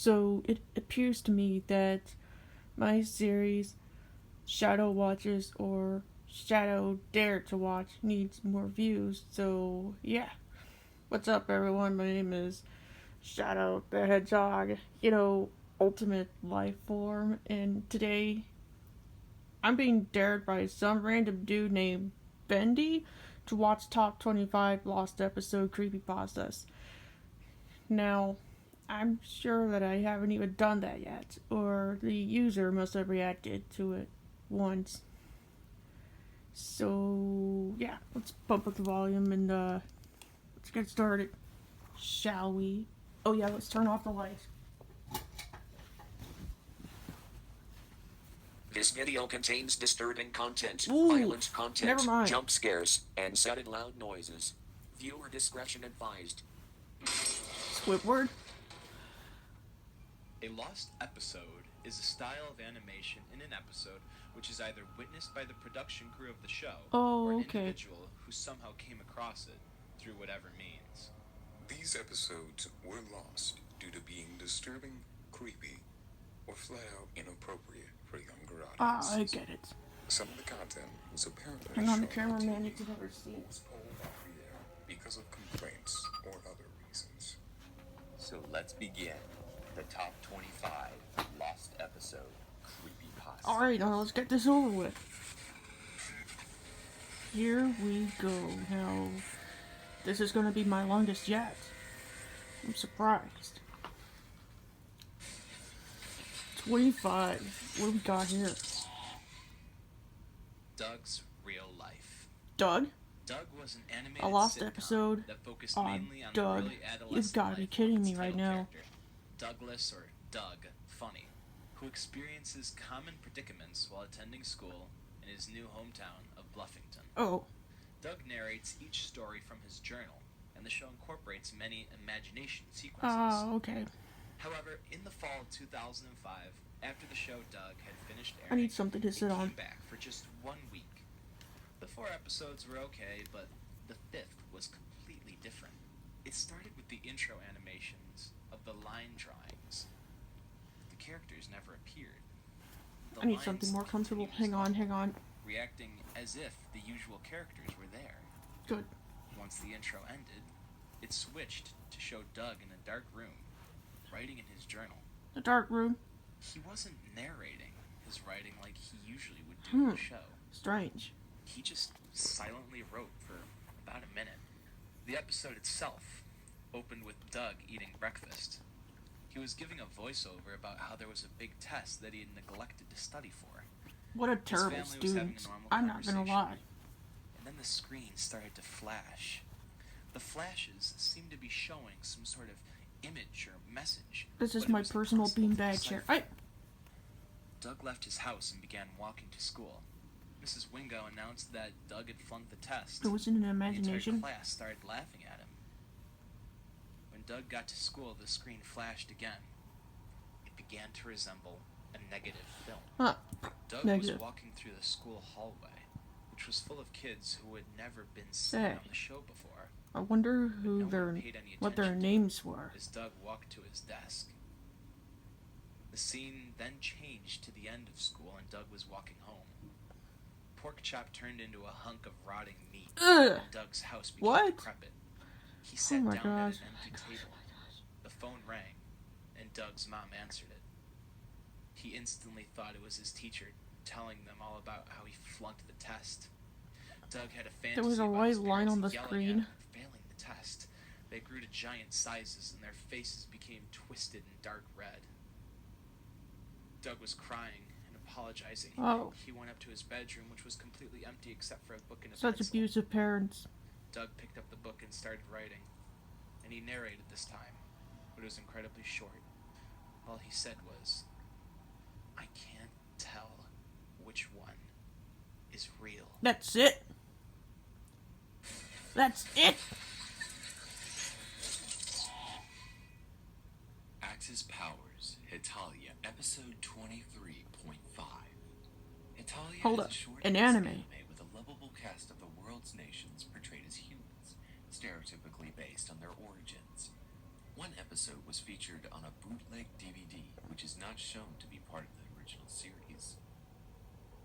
So it appears to me that my series, Shadow Watches or Shadow Dare to Watch, needs more views. So, yeah. What's up, everyone? My name is Shadow the Hedgehog, ultimate life form. And today, I'm being dared by some random dude named Bendy to watch top 25 lost episode Creepypastas. Now, I'm sure that I haven't even done that yet, or the user must have reacted to it once. So, yeah, let's bump up the volume and let's get started, shall we? Oh, yeah, let's turn off the lights. This video contains disturbing content, Ooh, violent never content, mind. jump scares, and sudden loud noises. Viewer discretion advised. Squidward? A lost episode is a style of animation in an episode which is either witnessed by the production crew of the show or an individual who somehow came across it through whatever means. These episodes were lost due to being disturbing, creepy, or flat out inappropriate for younger audiences. I get it. Some of the content was apparently Hang on, the shown on cameraman TV needs to never see or it. was pulled off the air because of complaints or other reasons. So let's begin the top 25 lost episode Creepypastas. Alright, now let's get this over with. Here we go. Now, this is gonna be my longest yet. I'm surprised. 25. What do we got here? Doug's Real Life. Doug? Doug was an animated A lost sitcom episode that focused on mainly on Doug. the early adolescent You've got to be life kidding of me its right title now. character, Douglas, or Doug Funny, who experiences common predicaments while attending school in his new hometown of Bluffington. Oh, Doug narrates each story from his journal, and the show incorporates many imagination sequences. okay. However, in the fall of 2005, after the show Doug had finished I airing, need something to it sit on. came back for just 1 week. The 4 episodes were okay, but the 5th was completely different. It started with the intro animations of the line drawings. The characters never appeared. The I need lines something more comfortable. continuously Hang on. reacting as if the usual characters were there. Good. Once the intro ended, it switched to show Doug in a dark room, writing in his journal. The dark room. He wasn't narrating his writing like he usually would do in the show. Strange. He just silently wrote for about a minute. The episode itself opened with Doug eating breakfast. He was giving a voiceover about how there was a big test that he had neglected to study for. What a His terrible family was having student. a normal I'm not gonna conversation. lie. And then the screen started to flash. The flashes seemed to be showing some sort of image or message. This is but it my was personal impossible to beanbag chair. decipher. Doug left his house and began walking to school. Mrs. Wingo announced that Doug had flunked the test. It was in an The entire imagination. class started laughing at him. When Doug got to school, the screen flashed again. It began to resemble a negative film. Huh. Doug Negative. was walking through the school hallway, which was full of kids who had never been seen on the show before. I wonder But who no one paid any what their attention names were. as Doug walked to his desk. The scene then changed to the end of school and Doug was walking home. Pork chop turned into a hunk of rotting meat, Ugh. and Doug's house became What? decrepit. He sat my down gosh. at an empty table. The phone rang, and Doug's mom answered it. He instantly thought it was his teacher telling them all about how he flunked the test. Doug had a fantasy There was a about white his line parents on the yelling at screen. him for failing the test. They grew to giant sizes, and their faces became twisted and dark red. Doug was crying and apologizing. Oh. He went up to his bedroom, which was completely empty except for a book and a Such pencil. abusive parents. Doug picked up the book and started writing, and he narrated this time, but it was incredibly short. All he said was, "I can't tell which one is real." That's it. That's it. Axis Powers, Hetalia, episode 23.5. Hetalia Hold is up. a short An anime anime. with a lovable cast of the world's nations portrayed as humans, stereotypically based on their origins. One episode was featured on a bootleg DVD, which is not shown to be part of the original series.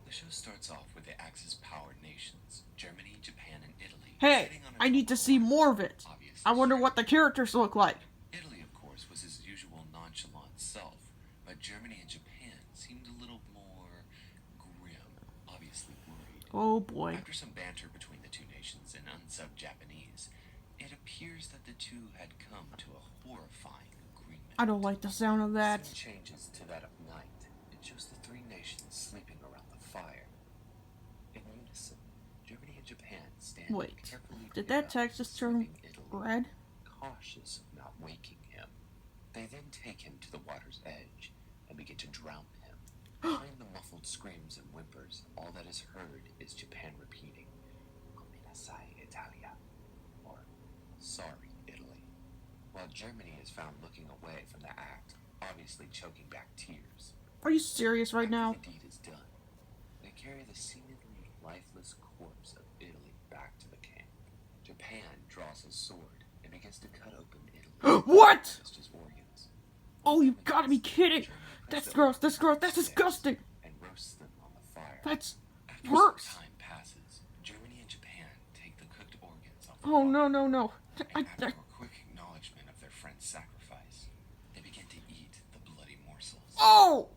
The show starts off with the Axis-powered nations, Germany, Japan, and Italy. Hey, sitting on a I need to see more of it. obviously I wonder sharing. what the characters look like. Italy, of course, was his usual nonchalant self, but Germany and Japan seemed a little more grim, obviously worried. Oh boy. After some banter between the two nations in unsubbed Japanese, it appears that the two had come to a horrifying agreement. I don't like the sound of that. Scene changes to that of night. It shows the three nations sleeping around the fire. In unison, Germany and Japan stand Wait, carefully did near that text just turn sleeping Italy, red? cautious of not waking him. They then take him to the water's edge and begin to drown him. Behind the muffled screams and whimpers, all that is heard is Japan repeating, "Gomenasai, Italia," or "Sorry, Italy," while Germany is found looking away from the act, obviously choking back tears. Are you serious right now? After the deed is done, they carry the seemingly lifeless corpse of Italy back to the camp. Japan draws his sword and begins to cut open Italy. What? Just his organs. Oh, you gotta be kidding. That's gross, that's gross, that's disgusting. And roasts them on the fire. That's After worse. some time passes, Germany and Japan take the cooked organs off the Oh, fire. no, no, no. And after a quick acknowledgement of their friend's sacrifice, they begin to eat the bloody morsels. Oh!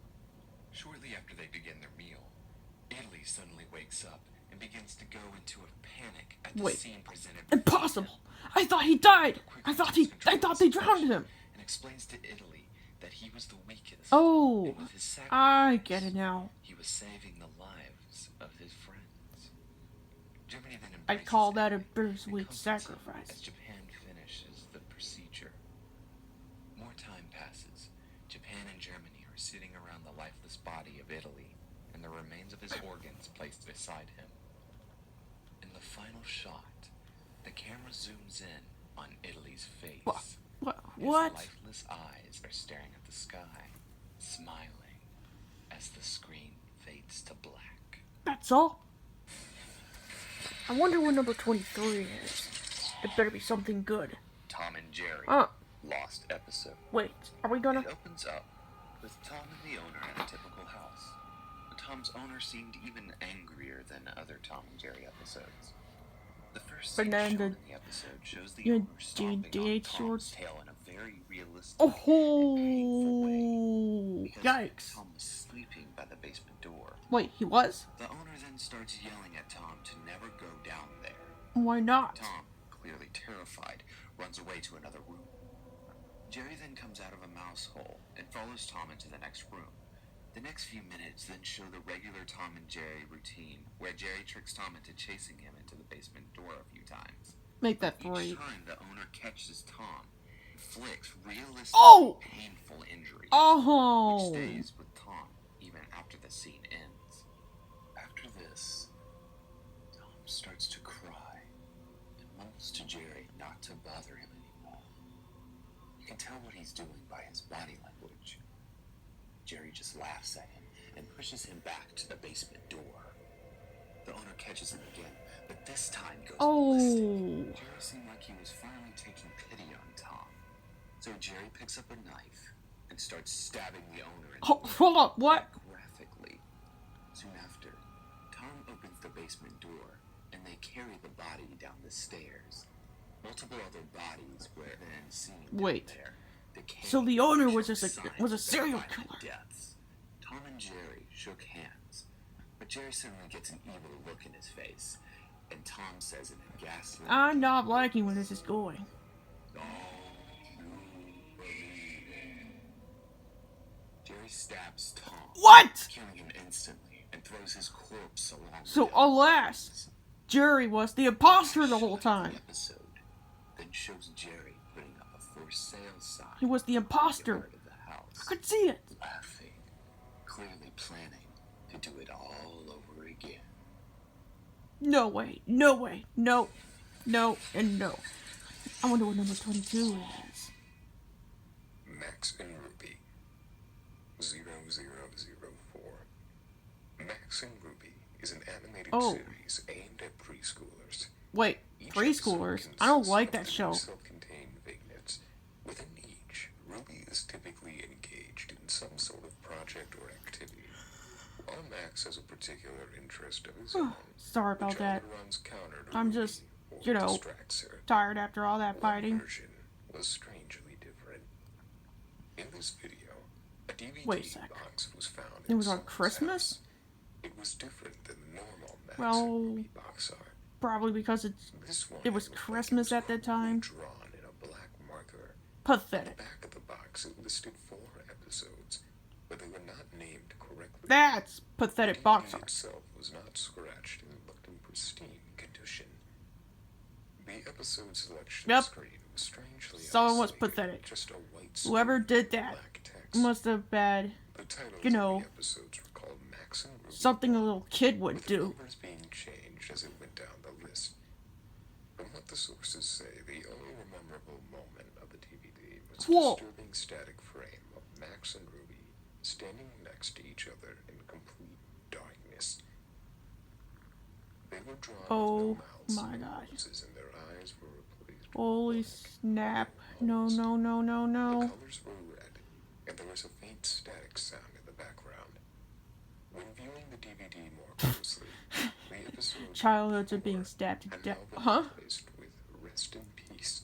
Shortly after they begin their meal, Italy suddenly wakes up and begins to go into a panic at the Wait. scene presented. Impossible. I thought he died. I thought they drowned him. And explains to Italy that he was the weakest. Oh, and with his sacrifice, I get it now. he was saving the lives of his friends. Germany then I'd embraces call that a Italy and bittersweet comforts him as sacrifice. Japan finishes the procedure. More time passes. Japan and Germany are sitting around the lifeless body of Italy, and the remains of his organs placed beside him. In the final shot, the camera zooms in on Italy's face. What? His lifeless eyes are staring at the sky, smiling as the screen fades to black. That's all? I wonder what number 23 is. It better be something good. Tom and Jerry. Oh, Lost episode. wait. Are we gonna... It opens up with Tom and the owner in a typical house. Tom's owner seemed even angrier than other Tom and Jerry episodes. The first scene then shown the- in the episode shows the your owner stomping on DH Tom's shorts. tail in a very realistic Oh, and painful way. Because yikes. Tom was sleeping by the basement door. Wait, he was? The owner then starts yelling at Tom to never go down there. Why not? Tom, clearly terrified, runs away to another room. Jerry then comes out of a mouse hole and follows Tom into the next room. The next few minutes then show the regular Tom and Jerry routine, where Jerry tricks Tom into chasing him into the basement door a few times. Make that Each 3. time the owner catches Tom, inflicts realistic, Oh! painful injuries, Oh! which stays with Tom even after the scene ends. After this, Tom starts to cry and mumbles to Jerry not to bother him anymore. You can tell what he's doing by his body language. Jerry just laughs at him and pushes him back to the basement door. The owner catches him again, but this time goes ballistic. Oh! Jerry seemed like he was finally taking pity on Tom. So Jerry picks up a knife and starts stabbing the owner in the Hold on, what? graphically. Soon after, Tom opens the basement door and they carry the body down the stairs. Multiple other bodies were then seen down Wait. there. Decaying, So the owner was showing just signs was a of serial their violent killer. Deaths. Tom and Jerry shook hands, but Jerry suddenly gets an evil look in his face, and Tom says in a ghastly, I'm not liking where this is going. Jerry stabs Tom, What? killing him instantly, and throws his corpse along So, with him. alas, Jerry was the imposter the whole The time. episode then shows Jerry putting up a for sale sign. He was the in imposter. the yard of the house, I could see it. laughing, clearly planning to do it all over again. No way, no way, no, no, and no. I wonder what number 22 is. Max and Ruby 0004. Max and Ruby is an animated Oh. series aimed at preschoolers. Wait, Each preschoolers? episode I don't consists like of that three show. self-contained vignettes, within is typically engaged in some sort of project or activity, while Max has a particular interest of his own, Sorry about which that. either runs counter to I'm Ruby just, or you know, distracts her. tired after all that One fighting. version was strangely different. In this video, a DVD Wait a sec. box was found It in was on someone's Christmas? house. It was different than the normal Max Well, and Ruby box art. Probably because This one it was looked like Christmas at that time. Drawn in a black marker. On the Pathetic. back of the box, it listed 4 episodes, but they were not named correctly. That's pathetic box The DVD art. itself was not scratched and looked in pristine condition. The episode selection Yep. screen was strangely Someone was isolated, pathetic. just a white Whoever screen did with that black text. must have bad The titles you know, of the episodes were called Max and Ruby, something a little kid would with the do. numbers being changed as it went down the list. From what the sources say, the only memorable moment of the DVD was a Whoa. disturbing static frame of Max and Ruby standing next to each other in complete darkness. They were drawn Oh with no mouths my and gosh. noses, and their eyes were replaced with Holy black snap. No, holes. no, no, no, The no. colors were red, and there was a faint static sound in the background. When viewing the DVD more closely, the episodes Childhoods are being stabbed to and death. now been Huh? replaced with Rest in Peace,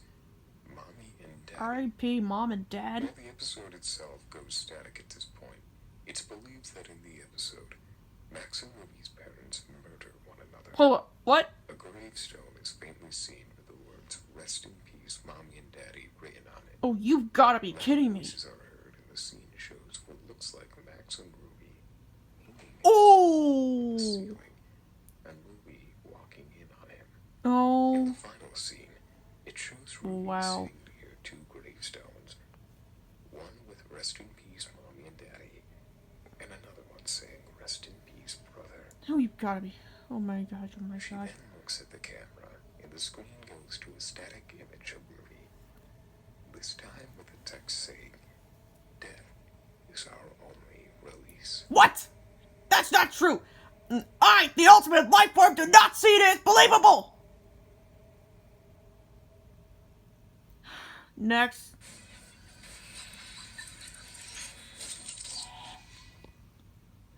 Mommy and Daddy. R.I.P. Mom and Dad. While the episode itself goes static at this point, it's believed that in the episode, Max and Ruby's parents murder one another. Hold up. What? A gravestone is faintly seen with the words Rest in Peace, Mommy and Daddy written on it. Oh, you've got to be kidding me. Voices are heard, and the scene shows what looks like Max and Ruby hanging in Oh. the ceiling, and Ruby walking in on him. In Oh. the final scene, it shows Ruby Wow. sitting near 2 gravestones, one with Rest in Peace, Mommy and Daddy, and another one saying Rest in Peace, Brother. Oh, you've got to be. Oh my gosh. Oh my She gosh. then looks at the camera, and the screen goes to a static image of Ruby, this time with the text saying, Death is our only release. What? That's not true. I, the ultimate life form, do not see it as believable. Next.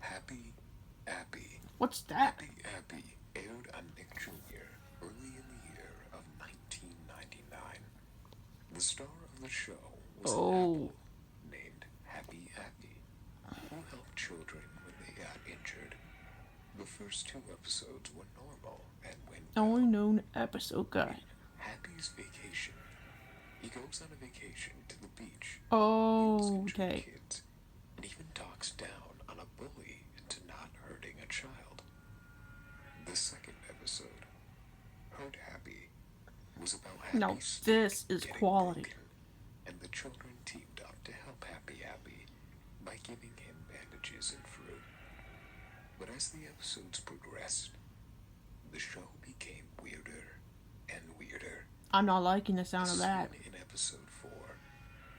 Happy Appy. What's that? Happy Appy aired on Nick Jr. early in the year of 1999. The star of the show was an apple named Happy Appy, who helped children when they got injured. The first 2 episodes were normal and went Only well. known episode guy. Happy's vacation. He goes on a vacation to the beach. Oh, heals injured okay. kids, and even talks down on a bully into not hurting a child. The second episode, Hurt Happy, was about Happy's No, stick this is getting quality. broken, and the children teamed up to help Happy Happy by giving him bandages and fruit. But as the episodes progressed, the show became weirder and weirder. I'm not liking the sound This of is that. when in episode 4,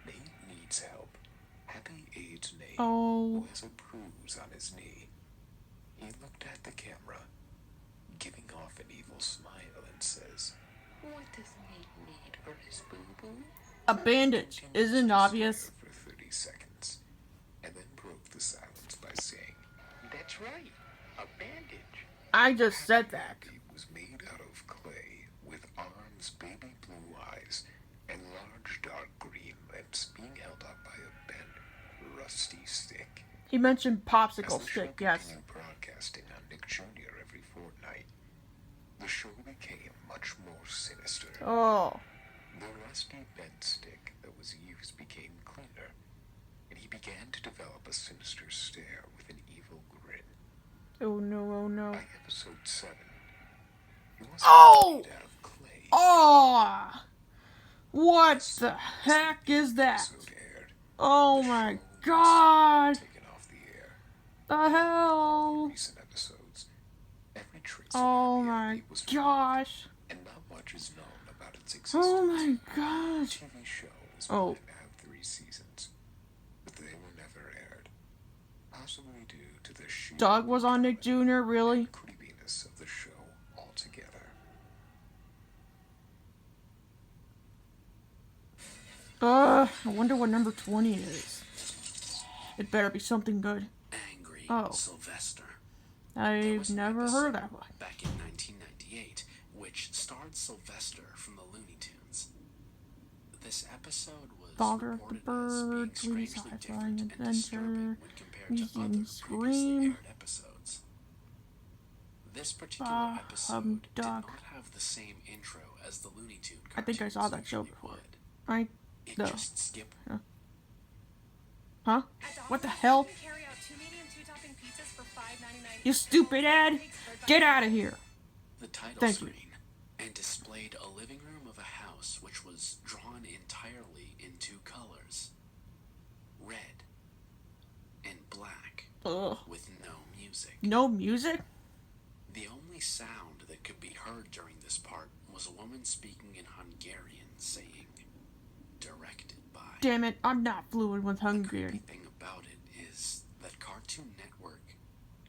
Nate needs help. Happy aids Nate, Oh. who has a bruise on his knee. He looked at the camera, giving off an evil smile, and says, What does Nate need for his boo-boo? A bandage. continues Isn't to obvious? stare for 30 seconds, and then broke the silence by saying, That's right, a bandage. I just said that. Happy was made out of clay, with arms, baby blue eyes, and large dark green lips being held up by a bent, rusty stick. He mentioned As popsicle the show stick, yes. continued broadcasting on Nick Jr. every fortnight, the show became much more sinister. Oh. The rusty bent stick that was used became cleaner, and he began to develop a sinister stare with an evil grin. Oh no, oh no. By episode 7, he wasn't Oh! made out of clay. Oh! What the heck is that? Episode aired. Oh The my show was god! taken off the air. The hell? Recent episodes, every trace Oh of Happy my Happy was gosh! and not much is known about its existence. Oh my The gosh! TV show was Oh. planned to have 3 seasons, but they were never aired, possibly due to the sheer Doug was on Nick Jr., really? creepiness of the show altogether. I wonder what number 20 is. It better be something good. Angry Oh. Sylvester. I've never heard of that one. Back in 1998, which starred Sylvester from the Looney Tunes. This episode was Father of the reported Bird, as being Tweety's strangely High-Flying different and disturbing Adventure, when compared to Weekend other previously Scream, aired episodes. This particular episode did Duck. not have the same intro as the Looney Tune I think I saw that show usually before. would. I It no. just skipped. Huh? What the hell? You stupid Ed! Get out of here! The title Thank you. screen and displayed a living room of a house which was drawn entirely in two colors, red and black, Ugh. with no music. No music? The only sound that could be heard during this part was a woman speaking in Hungarian saying, "Directed by." Damn it, I'm not fluent with The creepy Hungarian. thing about it is that Cartoon Network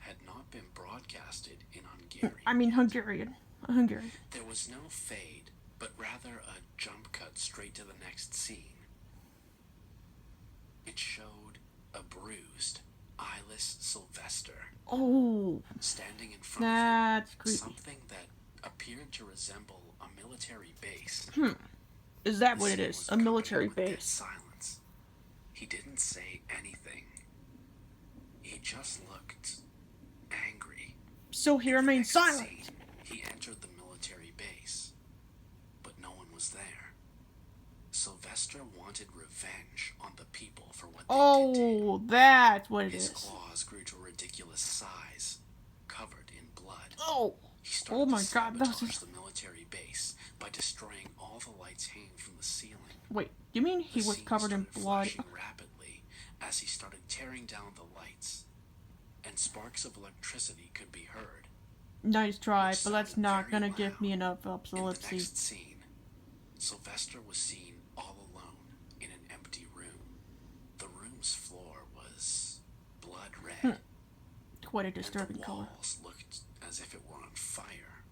had not been broadcasted in Hungarian. I mean Hungarian. Hungarian. There was no fade, but rather a jump cut straight to the next scene. It showed a bruised, eyeless Sylvester Oh, standing in front that's of creepy. something that appeared to resemble a military base. Is that The what it scene is? was A military accompanied with dead base. silence. He didn't say anything. He just looked angry. So he In the remained next silent. scene, he entered the military base, but no one was there. Sylvester wanted revenge on the people for what they did to him. Oh, that's what it His is. claws grew to a ridiculous size, covered in blood. Oh, He started oh my to God, that's sabotage the military base by destroying all the lights hanging from the ceiling. wait. You mean he The was scene covered in started blood? flashing rapidly as he started tearing down the lights, and sparks of electricity could be heard. Nice try, which but that's sounded not very gonna give loud. me enough In the epilepsy. next scene, Sylvester was seen all alone in an empty room. The room's floor was blood red, Quite a and the disturbing color. walls looked as if it were on fire.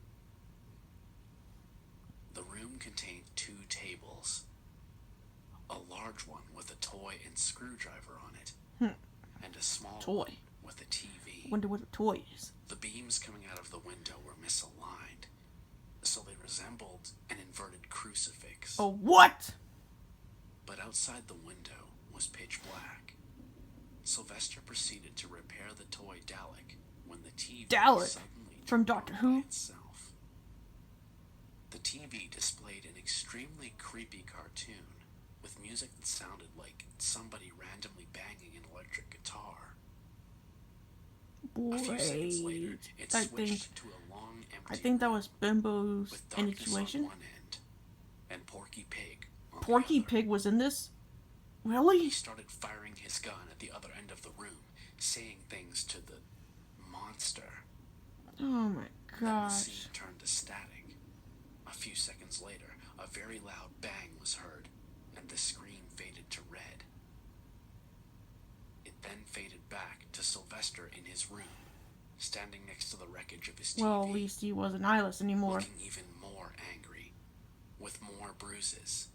The room contained two tables, a large one with a toy and screwdriver on it, and a small Toy. one with a TV. Wonder what the toy is. The beams coming out of the window were misaligned, so they resembled an inverted crucifix. Oh, what? But outside the window was pitch black. Sylvester proceeded to repair the toy Dalek when the TV Dalek? suddenly From turned Doctor on Who? by itself. The TV displayed an extremely creepy cartoon with music that sounded like somebody randomly banging an electric guitar. A few seconds later, Wait. it I switched think to a long empty I think that room was Bimbo's with darkness on intuition. one end and Porky Pig on the Porky other. Pig was in this? He Really? started firing his gun at the other end of the room, saying things to the monster. Oh my Then the gosh. scene turned to static. A few seconds later, a very loud bang was heard, and the screen faded to red. It then faded back to Sylvester in his room, standing next to the wreckage of his TV, Well, at least he wasn't eyeless anymore. looking even more angry, with more bruises,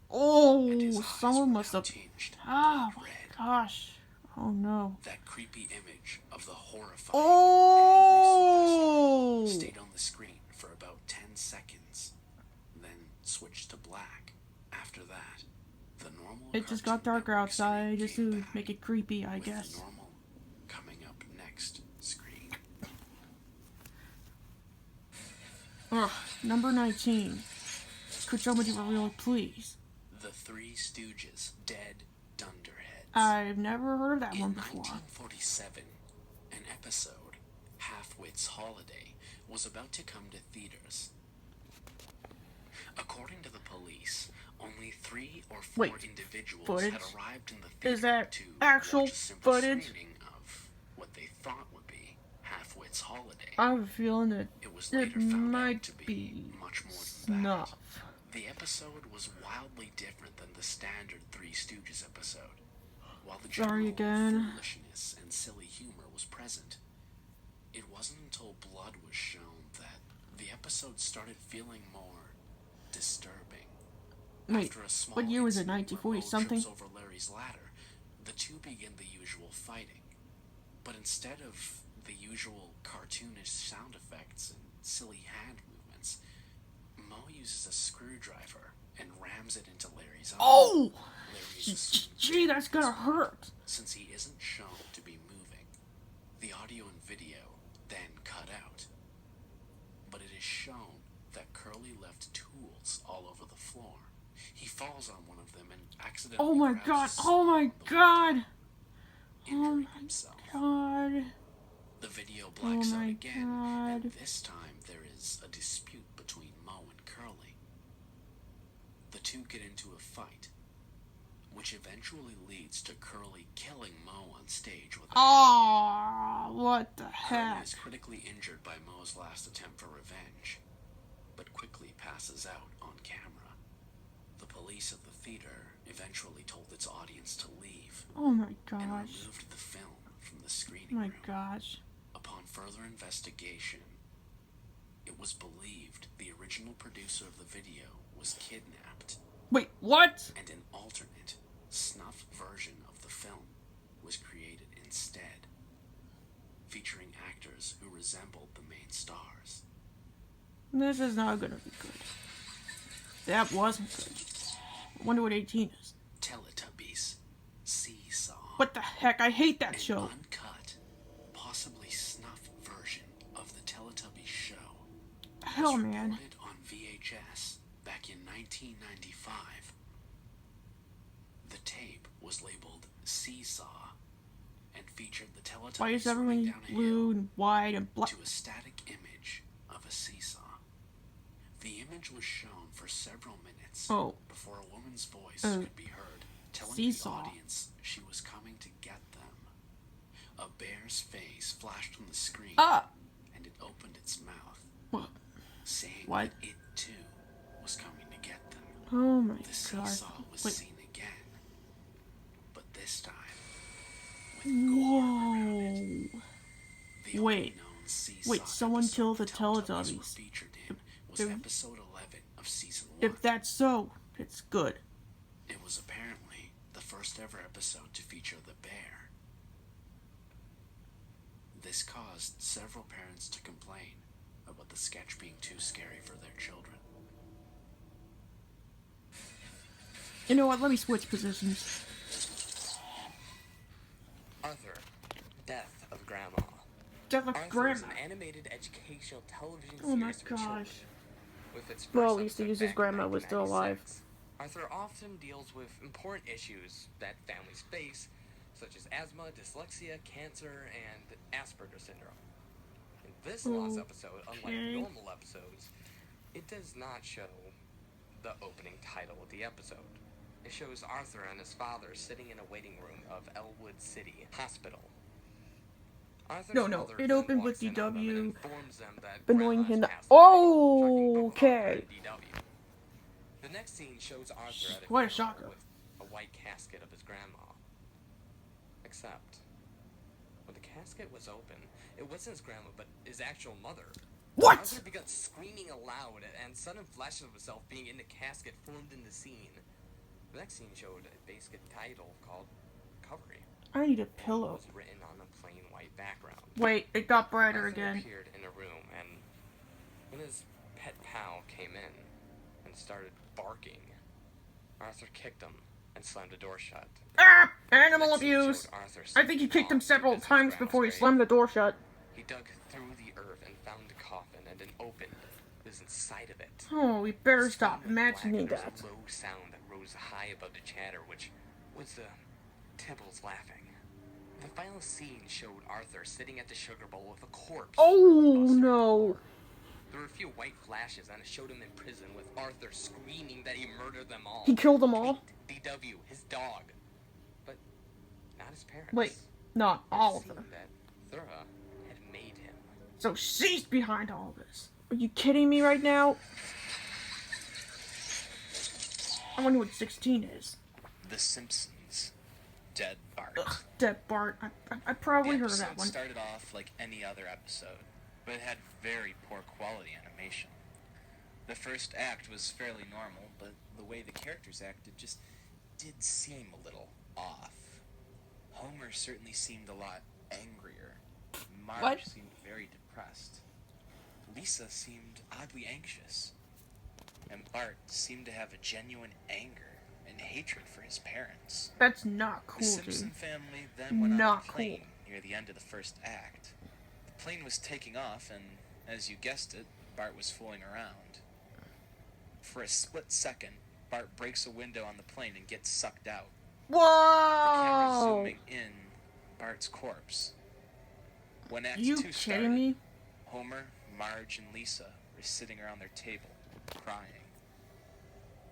and Oh, his eyes someone were must now have. tinged Oh blood my red. gosh. Oh no. That creepy image of the horrifying, Oh! angry Sylvester stayed on the screen for about 10 seconds, then switched to black. After that, the normal It just Cartoon got darker Network outside screen just came to back, make it creepy, I with guess. the normal coming up next screen. Ugh, number 19. Could somebody really please? The Three Stooges, Dead Dunderheads. I've never heard of that In one before. 1947, an episode, Half-Wit's Holiday, was about to come to theaters. According to the police, only 3 or 4 Wait, individuals footage? had arrived in the theater Is that to actual watch a simple footage? screening of what they thought would be Half-Wit's Holiday. I have a feeling that It was it later found out might to be be much more than that. snuff. The episode was wildly different than the standard Three Stooges episode. While the Sorry general again. foolishness and silly humor was present, it wasn't until blood was shown that the episode started feeling more disturbing. Wait, After a small what year was it? incident where 1940 Moe something? trips over Larry's ladder, the two begin the usual fighting. But instead of the usual cartoonish sound effects and silly hand movements, Moe uses a screwdriver and rams it into Larry's arm. Oh! Larry is assumed Gee, dead that's gonna hurt. since he isn't shown to be moving. The audio and video then cut out. But it is shown that Curly left tools all over the floor. He falls on one of them and accidentally Oh my grabs god, his oh soul my on the god! window, Oh injuring my himself. god. The video blacks Oh out my again, God. and this time there is a dispute between Moe and Curly. The two get into a fight, which eventually leads to Curly killing Moe on stage with a Oh, what the Curly heck? is critically injured by Moe's last attempt for revenge, but quickly passes out on camera. The police at the theater eventually told its audience to leave Oh my and gosh. removed the film from the screening Oh my room. gosh. Upon further investigation, it was believed the original producer of the video was kidnapped, Wait, what? and an alternate, snuff version of the film was created instead, featuring actors who resembled the main stars. This is not gonna be good. That wasn't good. I wonder what 18 is. Teletubbies, Seesaw, What the heck? I hate that an show. uncut, possibly snuff version of the Teletubbies show Hell, was man. recorded on VHS back in 1995. The tape was labeled Seesaw and featured the Teletubbies Why is running everyone down a blue hill and white and black? to a static image of a seesaw. The image was shown for several minutes Oh. before a woman's voice Uh, could be heard telling seesaw. the audience she was coming to get them. A bear's face flashed on the screen, Ah! and it opened its mouth, What? saying What? that it too was coming to get them. Oh my The god. seesaw was Wait. seen again, but this time with gore around it. Whoa. The Wait. only known seesaw Wait, someone episode killed the Teletubbies were Teletubbies. featured in was if- episode 11 of season 1. If that's so, it's good. It was apparently the first ever episode to feature the bear. This caused several parents to complain about the sketch being too scary for their children. You know what? Let me switch positions. Arthur, Death of Grandma. Death of Arthur is Grandma. an animated educational television Oh my series for children. gosh. With its Well, first at least he episode uses back in grandma was still alive. 1996, Arthur often deals with important issues that families face, such as asthma, dyslexia, cancer, and Asperger's syndrome. In this lost episode, unlike Okay. normal episodes, it does not show the opening title of the episode. It shows Arthur and his father sitting in a waiting room of Elwood City Hospital. Arthur's No, mother it then opened walks with in on them and DW informs them that annoying Grandma's him. passed away, Oh, shocking both Arthur okay. and DW. The next scene shows Arthur at a What a funeral shocker. with a white casket of his grandma. Except, when the casket was open, it wasn't his grandma, but his actual mother. What? Arthur began screaming aloud, and sudden flashes of himself being in the casket formed in the scene. The next scene showed a basic title called Recovery. I need a It pillow. was written on a plain white background. Wait, it got brighter Arthur again. appeared in a room, and when his pet pal came in and started barking, Arthur kicked him and slammed the door shut. Ah! Animal Next scene abuse! showed Arthur I think he kicked him sitting several on his times grandma's before he grave. slammed the door shut. He dug through the earth and found the coffin, and then opened what was inside of it. Oh, we better The stop screen went black, imagining and there that. was a low sound that rose high above the chatter, which was the Tibbles laughing. The final scene showed Arthur sitting at the sugar bowl with a corpse. Oh, Buster. no. There were a few white flashes, and it showed him in prison with Arthur screaming that he murdered them all. He killed them all? Kate, DW, his dog. But not his parents. Wait, not It all of seemed them. that Thura had made him. So she's behind all of this. Are you kidding me right now? I wonder what 16 is. The Simpsons. Dead Bart. Ugh, Dead Bart. I probably The heard of episode that one. started off like any other episode, but it had very poor quality animation. The first act was fairly normal, but the way the characters acted just did seem a little off. Homer certainly seemed a lot angrier. Marge What? seemed very depressed. Lisa seemed oddly anxious. And Bart seemed to have a genuine anger and hatred for his parents. That's not The cool, Simpson dude. family then went on Not a plane near the end of the first act. The plane was taking off, and as you guessed it, Bart was fooling around. For a split second, Bart breaks a window on the plane and gets sucked out. The camera's Whoa! zooming in Bart's corpse. When Act You 2 kidding started, me? Homer, Marge, and Lisa were sitting around their table, crying.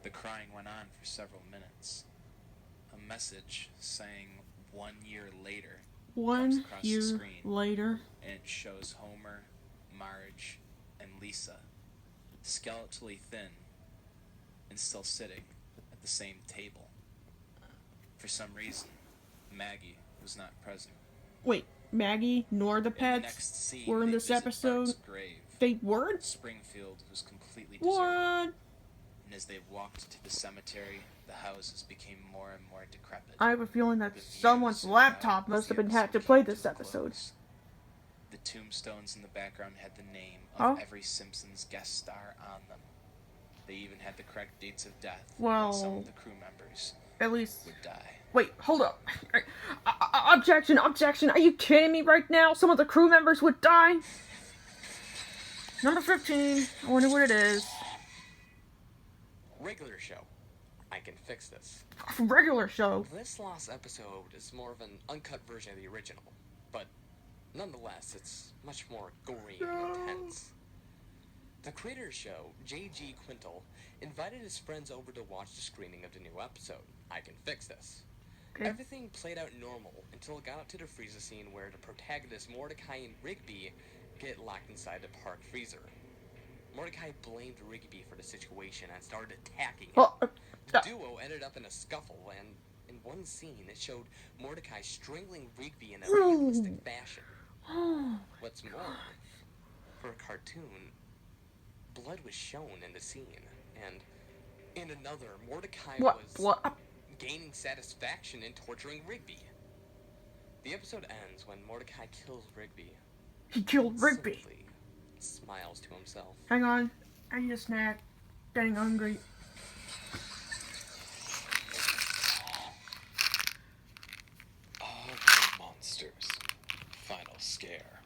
The crying went on for several minutes. A message saying 1 year later comes 1 across the year screen, later. and it shows Homer, Marge, and Lisa, skeletally thin and still sitting at the same table. For some reason, Maggie was not present. Wait, Maggie nor the In the pets next scene, were in they this visit episode? Bart's grave. They weren't? Springfield was completely deserted. What? And as they walked to the cemetery, the houses became more and more decrepit. I have a feeling that The views someone's and laptop as must the have been hacked to episode play came this to a episode. close, the tombstones in the background had the name Oh? of every Simpsons guest star on them. They even had the correct dates of death Well, when some of the crew members At least... would die. Wait, hold up. Objection, objection. Are you kidding me right now? Some of the crew members would die? Number 15. I wonder what it is. Regular show. I can fix this. Regular show. This last episode is more of an uncut version of the original, but nonetheless, it's much more gory and intense. The creator of the show, J.G. Quintal, invited his friends over to watch the screening of the new episode, I Can Fix This. Okay. Everything played out normal until it got up to the freezer scene where the protagonists Mordecai and Rigby get locked inside the park freezer. Mordecai blamed Rigby for the situation and started attacking him. Oh, The duo ended up in a scuffle, and in one scene it showed Mordecai strangling Rigby in a realistic fashion. oh, What's more, for a cartoon, blood was shown in the scene, and in another, Mordecai was what? gaining satisfaction in torturing Rigby. The episode ends when Mordecai kills Rigby. He killed and Rigby. simply smiles to himself. Hang on. I need a snack. Getting hungry. Ah, Real Monsters. Final Scare.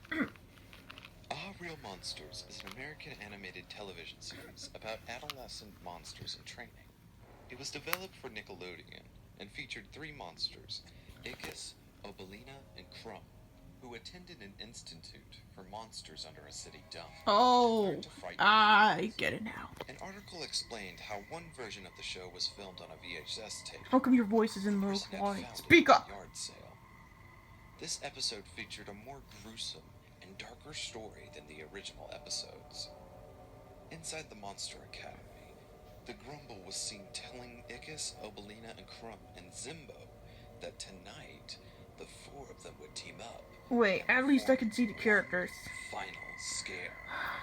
Ah, Real Monsters is an American animated television series about adolescent monsters in training. It was developed for Nickelodeon and featured 3 monsters, Ickis, Obelina, and Crumb, who attended an institute for monsters under a city dump. Oh, Learned to fight I get it now. An article explained how one version of the show was filmed on a VHS tape. How come your voice is in low Person had quality? found it Speak at up! a yard sale. This episode featured a more gruesome and darker story than the original episodes. Inside the Monster Academy, the Grumble was seen telling Ickis, Obelina, and Crumb, and Zimbo that tonight the 4 of them would team up. Wait, at least I can see the characters. Final Scare.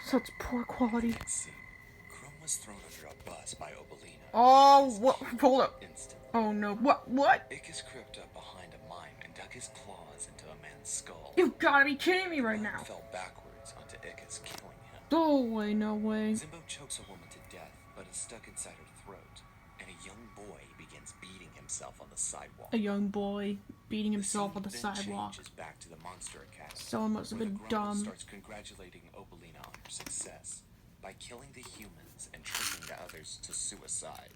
Such poor quality. Next scene, Crumb was thrown under a bus by Obelina. Oh, what? Hold up. Instantly. Oh no, what? Ickis crept up behind a mime and dug his claws into a man's skull. You gotta be kidding me right Mime now. fell backwards onto Ickis, killing him. No way, no way. Zimbo chokes a woman to death, but is stuck inside her throat. And a young boy begins beating himself on the sidewalk. A young boy beating The himself scene on the then sidewalk. changes back to the Monster Academy. Someone must have where been the Grumble dumb. starts congratulating Obelina on her success by killing the humans and tricking the others to suicide,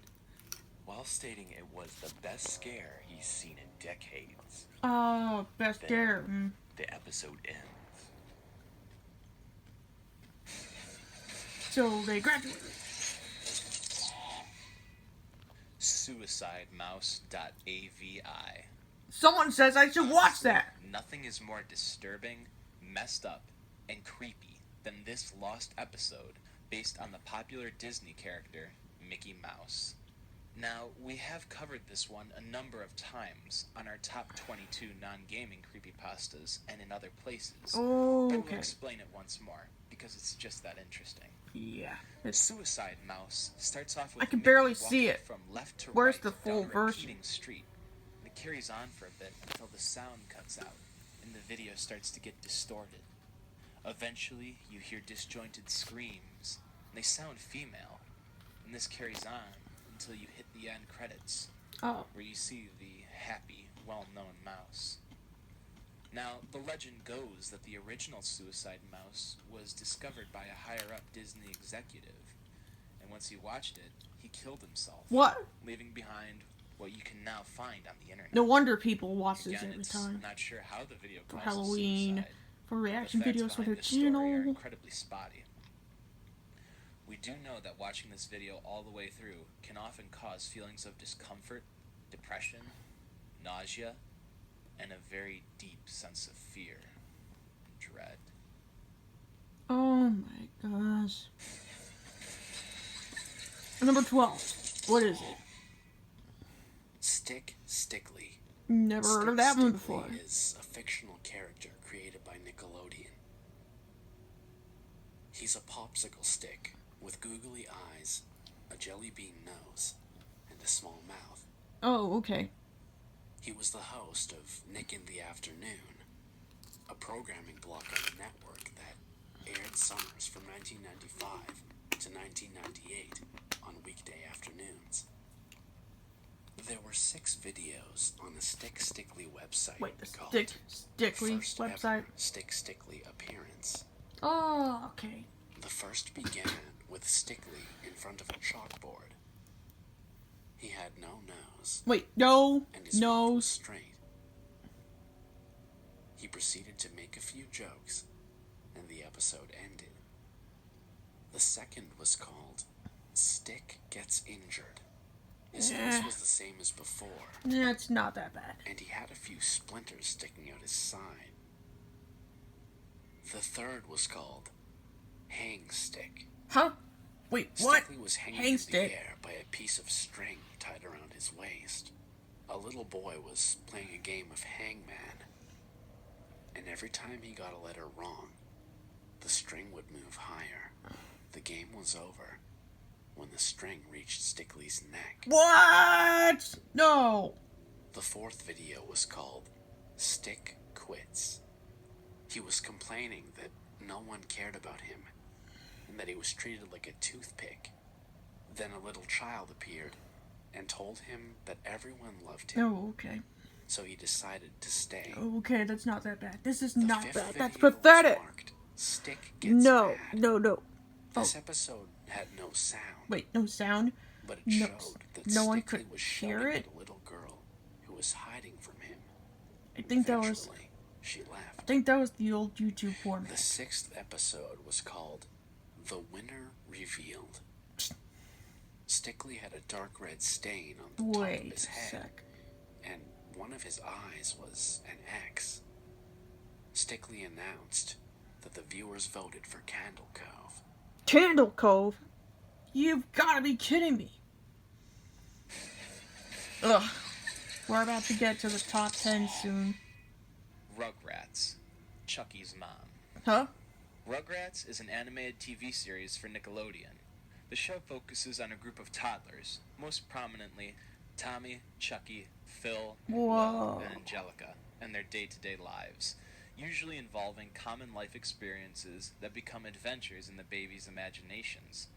while stating it was the best scare he's seen in decades. Oh, best Then dare. the episode ends. So they graduated. Suicidemouse.avi. Someone says I should watch that. Nothing is more disturbing, messed up, and creepy than this lost episode based on the popular Disney character, Mickey Mouse. Now, we have covered this one a number of times on our top 22 non-gaming creepypastas and in other places. Oh, But okay. we'll explain it once more, because it's just that interesting. Yeah. It's, Suicide Mouse starts off with I can Mickey barely walking see it. from left to Where's right the full down a version? repeating street. And it carries on for a bit until the sound cuts out and the video starts to get distorted. Eventually, you hear disjointed screams, and they sound female. And this carries on until you hit the end credits, oh. where you see the happy, well-known mouse. Now, the legend goes that the original Suicide Mouse was discovered by a higher-up Disney executive, and once he watched it, he killed himself. What? Leaving behind what you can now find on the internet. No wonder people watch this Again, every it's time. not sure how the video For causes Halloween, suicide. for reaction The facts videos for behind their this story are channel. incredibly spotty. We do know that watching this video all the way through can often cause feelings of discomfort, depression, nausea, and a very deep sense of fear and dread. Oh my gosh. Number 12. What is it? Stick Stickly. Never heard of that one before. Stickly is a fictional character created by Nickelodeon. He's a popsicle stick with googly eyes, a jelly bean nose, and a small mouth. Oh, okay. He was the host of Nick in the Afternoon, a programming block on the network that aired summers from 1995 to 1998 on weekday afternoons. There were 6 videos on the Stick Stickly website. Wait, the called Stickly First website? Ever Stick Stickly Appearance. Oh, okay. The first began with Stickly in front of a chalkboard. He had no nose, Wait, no, and his mouth was nose. straight. He proceeded to make a few jokes, and the episode ended. The second was called Stick Gets Injured. His face was the same as before, Yeah, it's not that bad. and he had a few splinters sticking out his side. The third was called Hang Stick. Huh? Wait, what? Stickly was hanging Hang in stick? the air by a piece of string tied around his waist. A little boy was playing a game of hangman, and every time he got a letter wrong, the string would move higher. The game was over when the string reached Stickly's neck. What? No. The fourth video was called Stick Quits. He was complaining that no one cared about him and that he was treated like a toothpick. Then a little child appeared and told him that everyone loved him, Oh, okay. so he decided to stay. Okay, that's not that bad. This is The not fifth bad. That's video was pathetic. marked Stick Gets No, Mad. no. This episode had no sound, Wait, no sound? but it No, showed that no one Stickly could was hear shouting it? at a little girl who was hiding from him. I think that was Eventually, she left. the old YouTube The format. 6th episode was called The Winner Revealed. Stickly had a dark red stain on the top of Wait his a head, sec. and one of his eyes was an X. Stickly announced that the viewers voted for Candle Cove. Candle Cove? You've gotta be kidding me. Ugh. We're about to get to the top 10 soon. Rugrats, Chucky's mom. Huh? Rugrats is an animated TV series for Nickelodeon. The show focuses on a group of toddlers, most prominently Tommy, Chucky, Phil, Whoa. Will, and Angelica, and their day-to-day lives, usually involving common life experiences that become adventures in the babies' imaginations.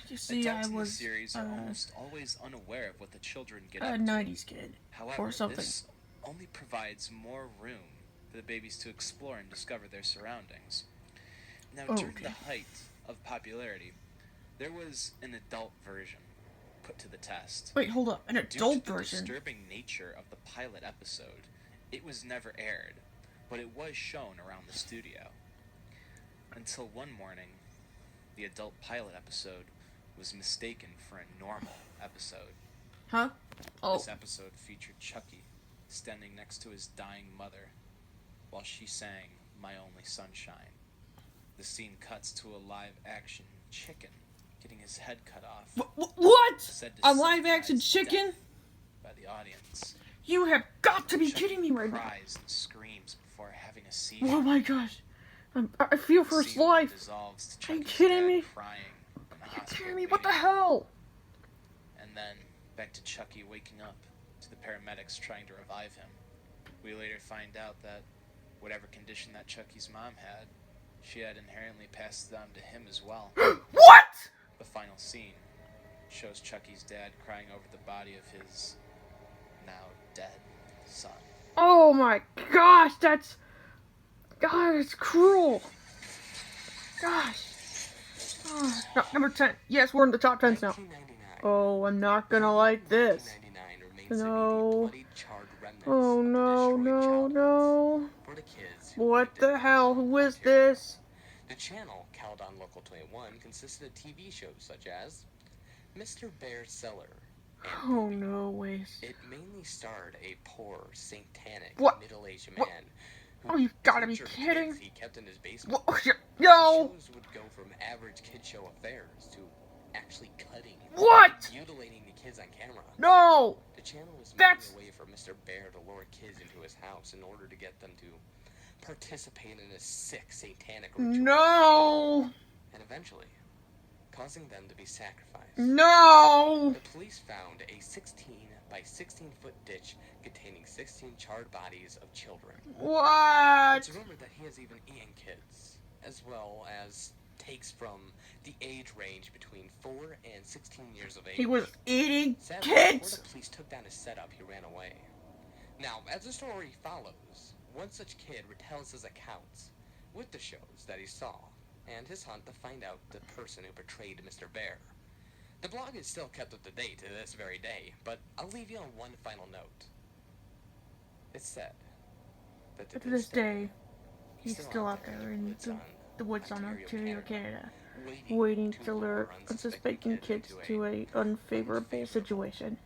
You see, Adults I in the was series are almost always unaware of what the children get a up to. 90s kid. However, or something. this only provides more room for the babies to explore and discover their surroundings. Now, Oh, during okay. the height of popularity, there was an adult version put to the test. Wait, hold up. An Due to adult the version? disturbing nature of the pilot episode, it was never aired, but it was shown around the studio. Until one morning, the adult pilot episode was mistaken for a normal episode. Huh? Oh. This episode featured Chucky standing next to his dying mother while she sang My Only Sunshine. The scene cuts to a live-action chicken getting his head cut off What? Said to A live action symbolize chicken? death by the audience. You have got to be Chucky kidding me right now. cries and screams before having a seizure. Oh my gosh. I feel for The his scene life. dissolves to Are you Chucky's kidding dad me? crying the You're hospital. kidding me? What the waiting. hell? And then back to Chucky waking up, to the paramedics trying to revive him. We later find out that whatever condition that Chucky's mom had, she had inherently passed it on to him as well. What? The final scene shows Chucky's dad crying over the body of his now dead son. Oh my gosh, that's... God, it's cruel. Gosh. Oh, no, number 10. Yes, we're in the top 10s now. 1999. Oh, I'm not gonna like this. 1999 remains No. the bloody, charred remnants Oh of no, destroyed no, childhoods no. for the kids who What lived in the hell? Caledon, Who is Ontario. this? The channel, Caledon Local 21, consisted of TV shows such as Mr. Bear's Cellar and Oh Poopy. no, ways. It mainly starred a poor, satanic, What? middle-aged What? man who Oh, you've gotta be tortured kidding. kids he kept in his basement. What? The No! shows would go from average kid show affairs to actually cutting What? and mutilating the kids on camera. No! The channel was That's- making a way for Mr. Bear to lure kids into his house in order to get them to participate in a sick satanic ritual. No! And eventually, causing them to be sacrificed. No! The police found a 16 by 16 foot ditch containing 16 charred bodies of children. What? It's rumored that he has even eaten kids, as well as takes from the age range between 4 and 16 years of age. He was eating Sadly, before kids! the police took down his setup, he ran away. Now, as the story follows, one such kid retells his accounts with the shows that he saw, and his hunt to find out the person who betrayed Mr. Bear. The blog is still kept up to date to this very day, but I'll leave you on one final note. It's said that To this day, he's still out there in the woods on Ontario, Canada, waiting to lure unsuspecting kids to a unfavorable situation.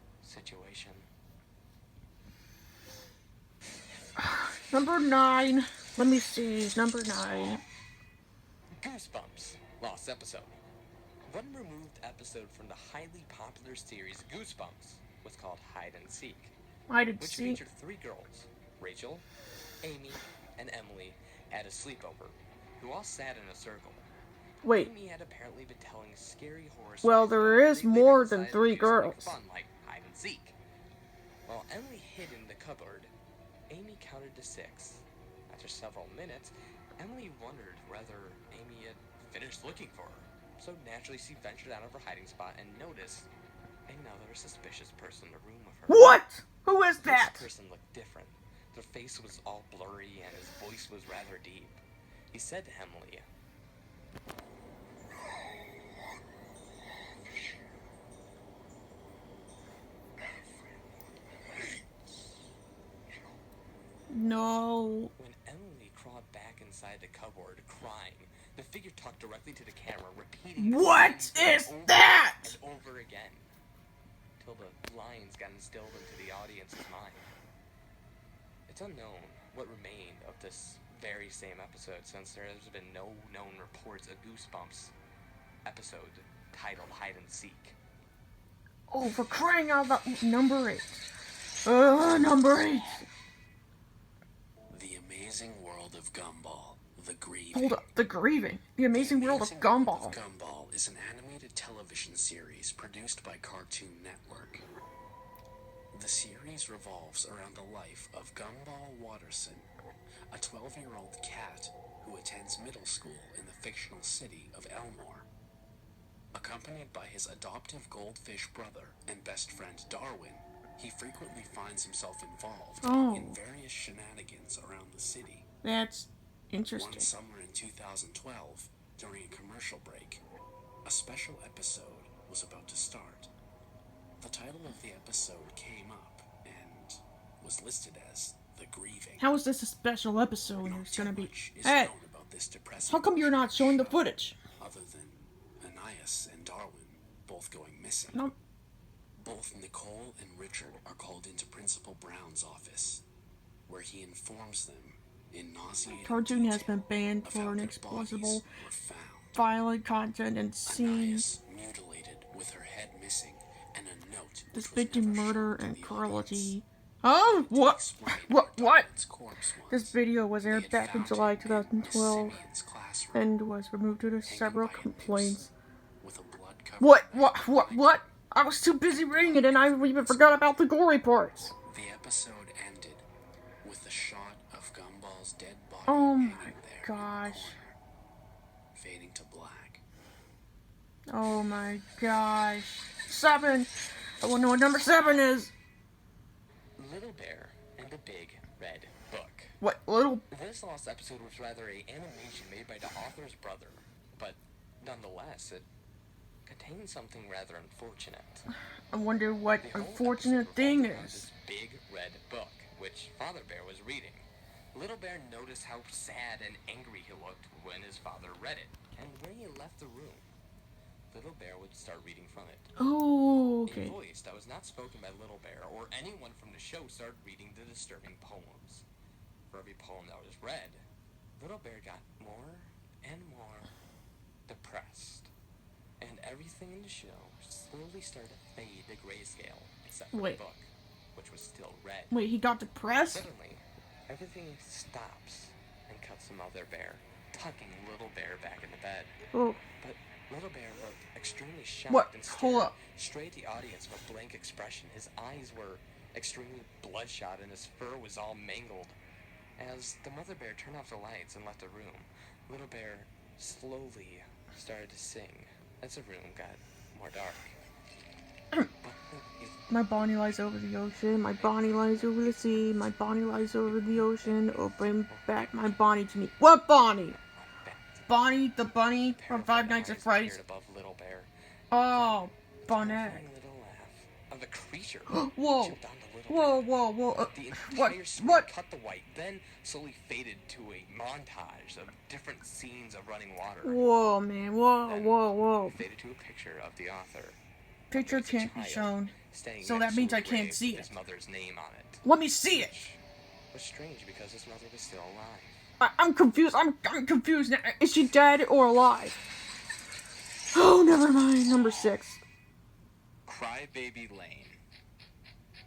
Number 9. Let me see. Number 9. Goosebumps, lost episode. One removed episode from the highly popular series Goosebumps was called Hide and Seek, I did which see. featured 3 girls, Rachel, Amy, and Emily, at a sleepover, who all sat in a circle. Wait. Amy had apparently been telling scary horror Well, stories, there but is they later more than decided 3 to do something girls. Fun like hide and seek. While Emily hid in the cupboard, Amy counted to 6. After several minutes, Emily wondered whether Amy had finished looking for her. So naturally, she ventured out of her hiding spot and noticed another suspicious person in the room with her. What? Who is that? This person looked different. Their face was all blurry and his voice was rather deep. He said to Emily, No. when Emily crawled back inside the cupboard, crying, the figure talked directly to the camera, repeating the What same is thing over that? and over again, till the lines got instilled into the audience's mind. It's unknown what remained of this very same episode, since there has been no known reports of Goosebumps episode titled Hide and Seek. Oh, for crying out loud. Number 8. Number 8. The Amazing World of Gumball, The Grieving. Hold up. The Grieving. The Amazing World of Gumball. Gumball is an animated television series produced by Cartoon Network. The series revolves around the life of Gumball Watterson, a 12-year-old cat who attends middle school in the fictional city of Elmore. Accompanied by his adoptive goldfish brother and best friend Darwin, he frequently finds himself involved in various shenanigans around the city. That's One interesting. summer in 2012, during a commercial break, a special episode was about to start. The title of the episode came up and was listed as The Grieving. How is this a special episode? Not There's too gonna be... much is Hey, known about this depressing how come you're not showing the show, footage? other than Anais and Darwin both going missing. No. Both Nicole and Richard are called into Principal Brown's office, where he informs them in nauseating Cartoon has detail been banned of for how their inexplicable, bodies were found. violent content and scenes. Anais mutilated with her head missing and a note which was Depicting never murder shown and to the cruelty. audience. Oh, To what? explain What? where What? Darwin's corpse was, This video was they aired had back in found July him in Miss 2012 Simeon's classroom, and was removed due to hanging several by a noose complaints. with a blood What? I was too busy reading it and I even forgot about the gory parts. The episode ended with a shot of Gumball's dead body Oh my hanging there gosh. in the corner, fading to black. Oh my gosh. 7! I wanna know what number 7 is. Little Bear and the Big Red Book. What, little? This last episode was rather an animation made by the author's brother, but nonetheless, it contains something rather unfortunate. I wonder what The whole unfortunate episode thing revolved around is. this Big Red Book, which Father Bear was reading. Little Bear noticed how sad and angry he looked when his father read it, and when he left the room, Little Bear would start reading from it. Oh, A okay. voice that was not spoken by Little Bear or anyone from the show started reading the disturbing poems. For every poem that was read, Little Bear got more and more depressed. And everything in the show slowly started to fade to grayscale, except for Wait. the book, which was still red. Wait, he got depressed? Suddenly, everything stops and cuts to Mother Bear, tucking Little Bear back in the bed. Oh, But Little Bear looked extremely shocked What? and Hold stared up. straight at the audience with a blank expression. His eyes were extremely bloodshot and his fur was all mangled. As the Mother Bear turned off the lights and left the room, Little Bear slowly started to sing as the room got more dark. my Bonnie lies over the ocean. My Bonnie lies over the sea. My Bonnie lies over the ocean. Oh, bring back my Bonnie to me. What Bonnie? Bonnie the bunny from Five Nights at Freddy's. Above Little Bear. Oh, A Bonnet. terrifying little laugh of the creature Whoa. jumped onto Little Bear. Whoa. The What? entire screen What? cut the white, then slowly faded to a montage of different scenes of running water. Whoa, man. Whoa. Faded to a picture of the author. Picture With a can't be child shown. standing So next that to means a I can't grave see with it. his mother's name on it. Let me see it. Was strange because his mother was still alive. I'm confused. I'm confused now. Is she dead or alive? Oh, never mind. Number 6. Crybaby Lane.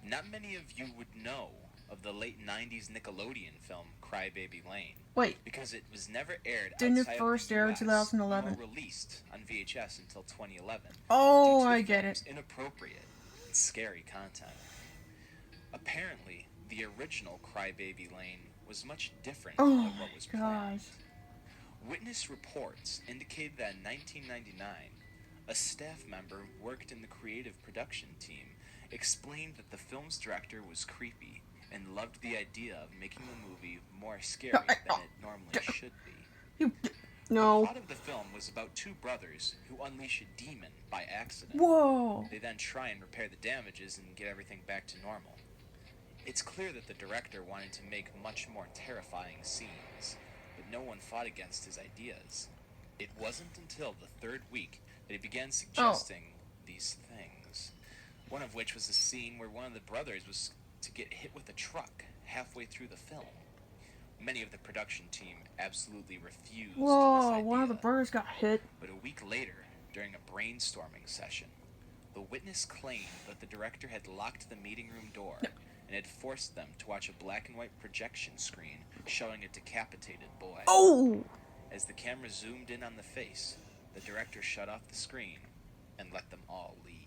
Not many of you would know of the late 90s Nickelodeon film Crybaby Lane, Wait, because it was never aired Didn't it outside first of the air in US, 2011? nor released on VHS until 2011. Oh, due to the I get film's it. Inappropriate and scary content. Apparently, the original Crybaby Lane was much different Oh than my what was planned. gosh. Witness reports indicated that in 1999, a staff member who worked in the creative production team explained that the film's director was creepy and loved the idea of making the movie more scary than it normally should be. You. The No. plot of the film was about two brothers who unleash a demon by accident. Whoa. They then try and repair the damages and get everything back to normal. It's clear that the director wanted to make much more terrifying scenes, but no one fought against his ideas. It wasn't until the third week that he began suggesting these things. One of which was a scene where one of the brothers was to get hit with a truck halfway through the film. Many of the production team absolutely refused this Whoa, idea. one of the birds got hit. But a week later, during a brainstorming session, the witness claimed that the director had locked the meeting room door and had forced them to watch a black and white projection screen showing a decapitated boy. Oh! As the camera zoomed in on the face, the director shut off the screen and let them all leave.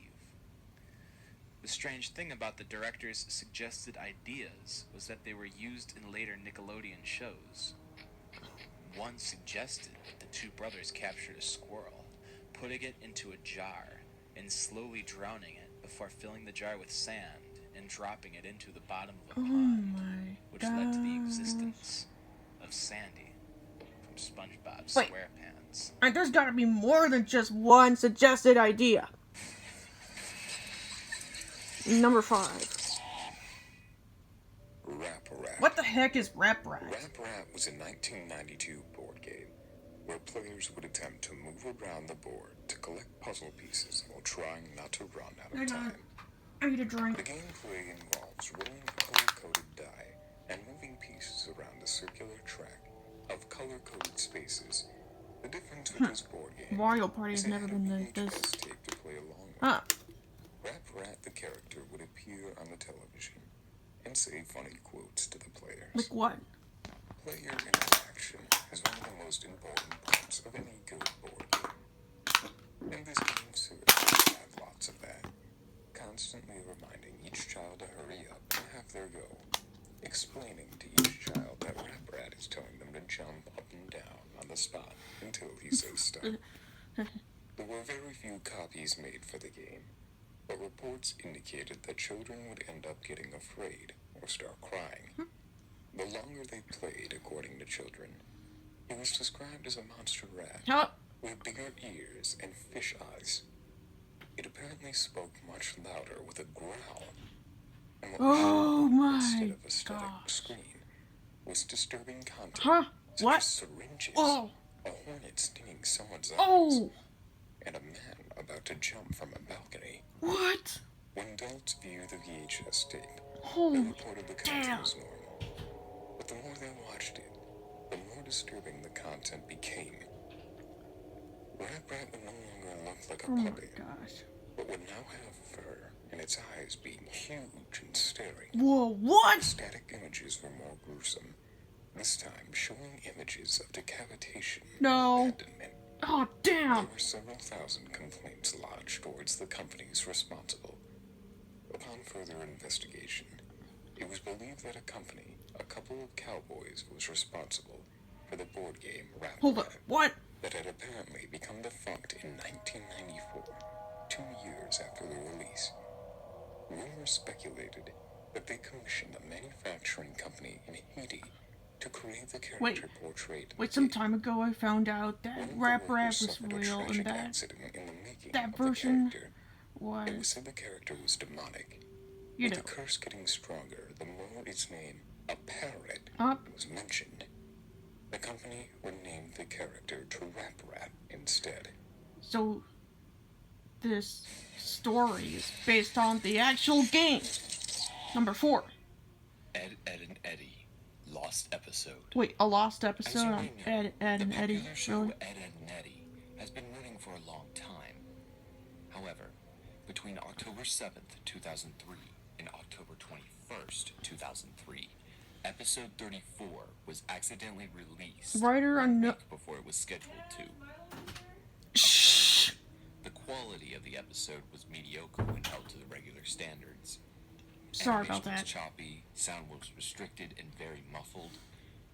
The strange thing about the director's suggested ideas was that they were used in later Nickelodeon shows. One suggested that the two brothers captured a squirrel, putting it into a jar, and slowly drowning it before filling the jar with sand and dropping it into the bottom of a Oh pond, my which led to the gosh. existence of Sandy from SpongeBob Wait. SquarePants. And there's gotta be more than just one suggested idea. Number 5. Rap Rap. What the heck is Rap Rap? Rap Rap was a 1992 board game where players would attempt to move around the board to collect puzzle pieces while trying not to run out of Hang on. time. I need a The drink. gameplay involves rolling a color-coded die and moving pieces around a circular track of color-coded spaces. The difference with this board game Mario Party is has it never had a been like VHS this. tape to play along with. Huh. Rap Rat, the character, would appear on the television and say funny quotes to the players. Like what? Player interaction is one of the most important parts of any good board game. And this game serves had lots of that, constantly reminding each child to hurry up and have their go, explaining to each child that Rap Rat is telling them to jump up and down on the spot until he says stop. There were very few copies made for the game, but reports indicated that children would end up getting afraid or start crying. The longer they played, according to children, it was described as a monster rat Huh? with bigger ears and fish eyes. It apparently spoke much louder with a growl, and what was Oh shown instead my of a static gosh. screen was disturbing content, Huh? such What? as syringes, Oh. a hornet stinging someone's eyes, Oh. and a man about to jump from a balcony. What? When adults viewed the VHS tape, they Holy reported the content damn. was normal. But the more they watched it, the more disturbing the content became. Rap Rat would no longer look like a Oh my puppet, gosh. but would now have fur and its eyes being huge and staring. Whoa, The what? static images were more gruesome, this time showing images of decapitation No. and abandonment. Oh, There damn. were several thousand complaints lodged towards the companies responsible. Upon further investigation, it was believed that a company, a couple of cowboys, was responsible for the board game Rap Hold up. Rat What? that had apparently become defunct in 1994, 2 years after the release. Rumors speculated that they commissioned a manufacturing company in Haiti to create the character portrayed in Wait, the some game. time ago I found out One that of the Rap Rat workers was suffered a real and tragic that accident in the making that of the version character. It was was, said the character was demonic, you with know, the curse getting stronger the more its name, a parrot, up. was mentioned. The company renamed the character to Rap Rat instead. So this story is based on the actual game. Number 4. Ed, Ed, and Eddie, lost episode. Wait, a lost As episode you on may know, Ed, Ed, the and Eddie. popular show Really? Ed, Ed, and Eddie has been running for a long time. However, between October 7th, 2003 and October 21st, 2003, episode 34 was accidentally released Writer 1 on week before it was scheduled to. Shh. The quality of the episode was mediocre when held to the regular standards. Sorry Animation about that. was choppy, sound was restricted and very muffled.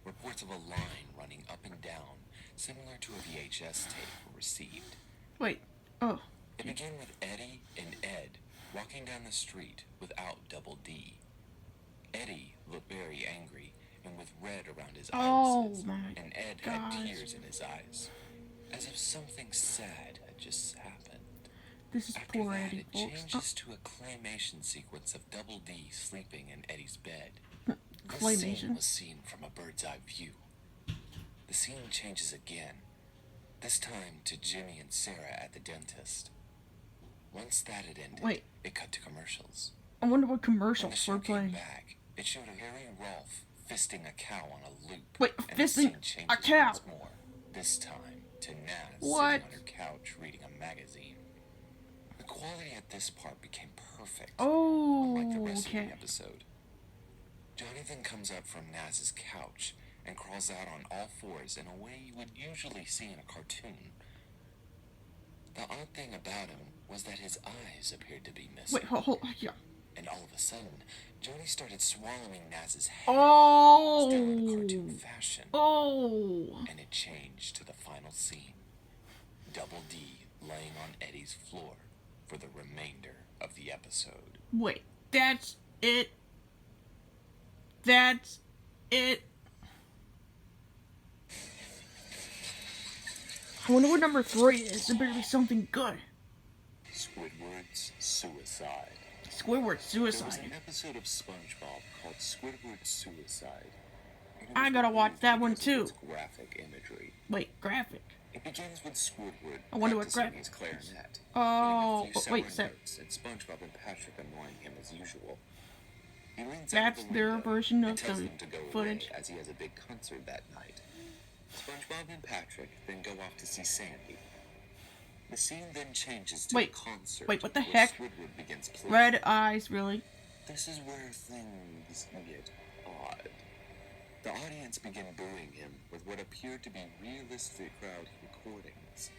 Reports of a line running up and down, similar to a VHS tape, were received. Wait. Oh. It began with Eddie and Ed walking down the street without Double D. Eddie looked very angry and with red around his Oh irises, my and Ed gosh. had tears in his eyes, as if something sad had just happened. This is After poor that, Eddie, it folks. changes to a claymation sequence of Double D sleeping in Eddie's bed. This scene Claymation. was seen from a bird's eye view. The scene changes again, this time to Jimmy and Sarah at the dentist. Once that had ended, Wait. it cut to commercials. I wonder what When the commercials show we're came playing. back, it showed a Harry Rolfe fisting a cow on a loop. Wait, and the fisting scene a changes cow? once more, this time to Naz What? sitting on her couch reading a magazine. The quality at this part became perfect, Oh, unlike the rest of okay. the episode. Johnny then comes up from Naz's couch and crawls out on all fours in a way you would usually see in a cartoon. The odd thing about him was that his eyes appeared to be missing. Wait, hold, yeah. And all of a sudden, Johnny started swallowing Naz's head, Oh. still in a cartoon fashion. Oh. And it changed to the final scene. Double D laying on Eddie's floor for the remainder of the episode. Wait, that's it. That's it. I wonder what number 3 is. It better be something good. Squidward's Suicide. Squidward There was Suicide. an episode of SpongeBob called Squidward's Suicide. and it I was gotta watch removed that one because of too. its graphic imagery. Wait, graphic. It begins with Squidward I wonder what practicing graphic his clarinet, Oh, hitting a few wait, sour so notes, and SpongeBob and Patrick annoying him as usual. He leans out that's of the their window version and of tells the them to go footage. away as he has a big concert that night. SpongeBob and Patrick then go off to see Sandy. The scene then changes to Wait, a concert wait, what the where heck? Squidward begins playing. Red eyes, really? This is where things get odd. The audience began booing him with what appeared to be realistic crowd recordings.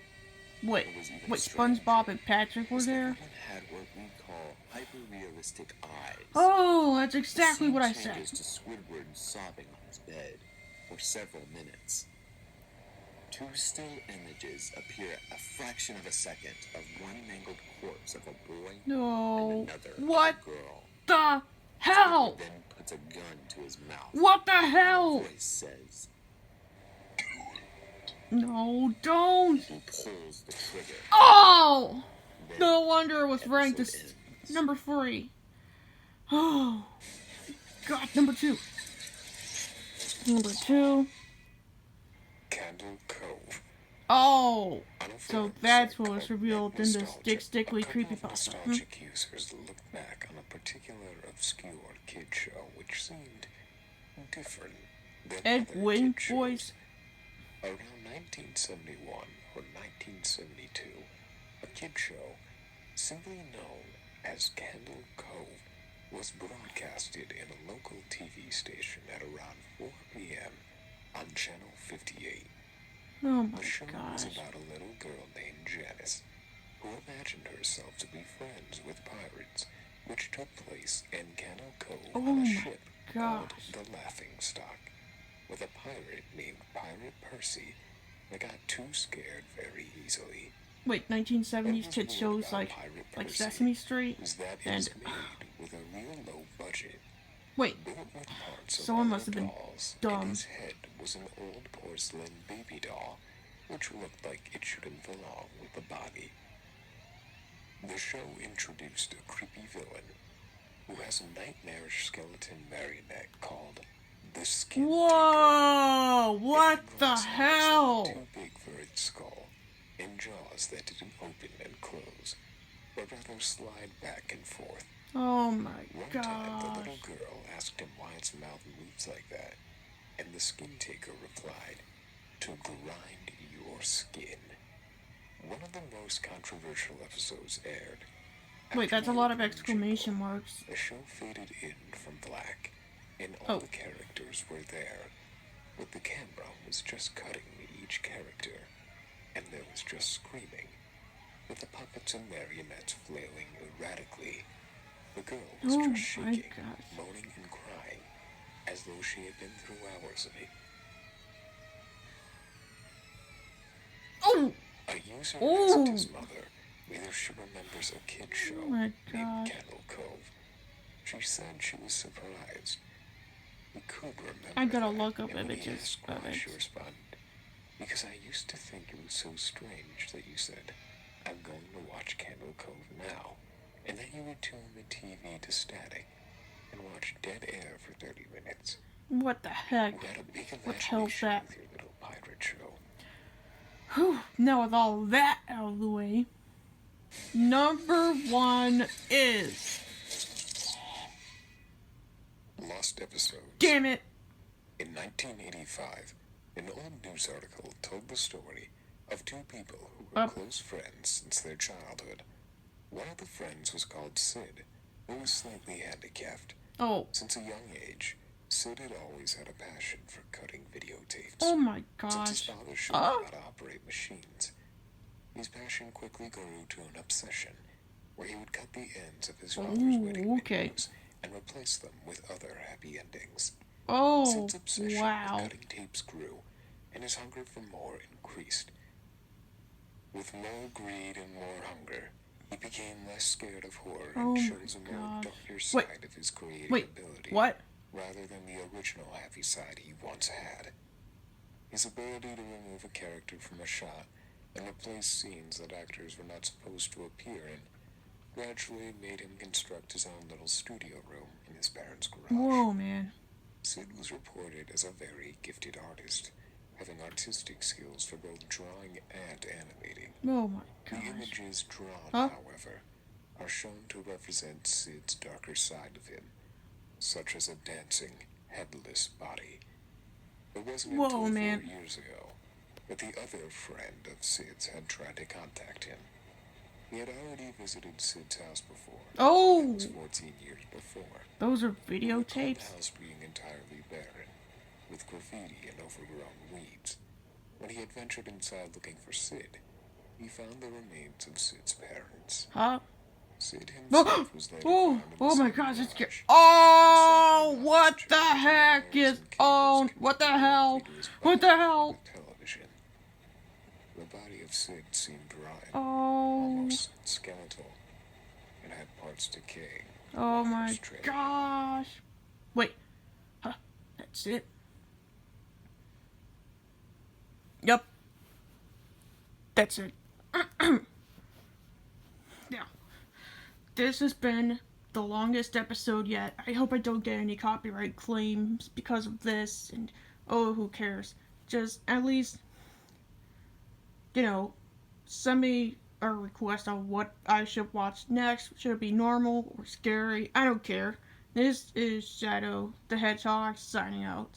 Wait, It was even wait, stranger SpongeBob and Patrick were was the there? villain had what we call hyper-realistic eyes. Oh, that's The exactly scene what I said. changes to Squidward sobbing on his bed for several minutes. Two still images appear a fraction of a second of one mangled corpse of a boy No. and another What of a girl. the hell? Squidward then puts a gun to his mouth. What the And hell? a voice says, No, don't. he pulls the trigger. Oh! Then No wonder it was ranked episode as ends. number 3. Oh. God, number 2. Number 2. Candle Cove. Oh. On a So forum that's site what was called revealed in this Nostalgia, Dick Stickly a couple of creepypasta. nostalgic users looked back on a particular obscure kid show which seemed different than Ed other Wynn kid shows. voice. Around 1971 or 1972, a kid show simply known as Candle Cove was broadcasted in a local TV station at around 4 p.m. on Channel 58. Oh my The show was gosh. about a little girl named Janice who imagined herself to be friends with pirates, which took place in Candle Cove Oh on a my ship called gosh. the Laughing Stock, with a pirate named Pirate Percy that got too scared very easily. Wait, What 1970s was kid weird shows about like Pirate like Percy Sesame Street is that it and was made with a real low budget. wait, Built with parts of someone other must have been dolls, dumb. and his head was an old porcelain baby doll, which looked like it shouldn't belong with the body. The show introduced a creepy villain who has a nightmarish skeleton marionette called the Skin Taker. Whoa! What It had the glass eyes that hell? were too big for its skull, and jaws that didn't open and close, but rather slide back and forth. Oh my One time, the gosh. little girl asked him why its mouth moves like that, and the Skin Taker replied, "To grind your skin." One of the most controversial episodes aired. Wait, After that's a the lot of opening exclamation jingle, marks. the show faded in from black, and all Oh. the characters were there, but the camera was just cutting each character, and there was just screaming, with the puppets and marionettes flailing erratically. The girl was Oh just my shaking, gosh. moaning and crying, as though she had been through hours of it. Oh! A user Oh. asked his mother whether she remembers a kid show Oh my named gosh. Candle Cove. She said she was surprised. We could remember I gotta that, look up and when he images asked of why, she it. responded, "Because I used to think it was so strange that you said, 'I'm going to watch Candle Cove now,' and that you would tune the TV to static and watch dead air for 30 minutes. What the heck? You had a big What the hell's imagination that? with your little pirate show." Whew. Now with all that out of the way, number 1 is... Lost episodes. Damn it! In 1985, an old news article told the story of two people who were close friends since their childhood. One of the friends was called Sid, who was slightly handicapped. Oh. Since a young age, Sid had always had a passion for cutting videotapes. Oh my Since his gosh. father showed him how to operate machines, his passion quickly grew to an obsession, where he would cut the ends of his father's wedding okay. videos and replace them with other happy endings. Oh, Sid's obsession wow. with cutting tapes grew, and his hunger for more increased. With more greed and more hunger, he became less scared of horror Oh and my chose a more gosh. darker Wait. side of his creative Wait, ability, what? rather than the original happy side he once had. His ability to remove a character from a shot and replace scenes that actors were not supposed to appear in gradually made him construct his own little studio room in his parents' garage. Whoa, man. Sid was reported as a very gifted artist, having artistic skills for both drawing and animating. Oh my The gosh. images drawn, Huh? however, are shown to represent Sid's darker side of him, such as a dancing, headless body. It wasn't Whoa, until man. 4 years ago that the other friend of Sid's had tried to contact him. He had already visited Sid's house before. That Oh, was 14 years before. those are He recalled the videotapes? house being entirely barren, with graffiti and overgrown weeds. When he had ventured inside looking for Sid, he he found the remains of Sid's parents. Huh? Sid Oh, himself was later oh, found in the oh my same gosh, it's garage. Oh, He what sat the there heck wires is and on? cables What the connected hell? directly to his What the body hell? on the television. The body of Sid seemed rotten, Oh, almost skeletal. It had parts decaying. oh my wires trailing. gosh. Wait, huh, that's it. Yep, that's it. Now, this has been the longest episode yet. I hope I don't get any copyright claims because of this, and oh, who cares? Just at least, send me a request on what I should watch next. Should it be normal or scary? I don't care. This is Shadow the Hedgehog signing out.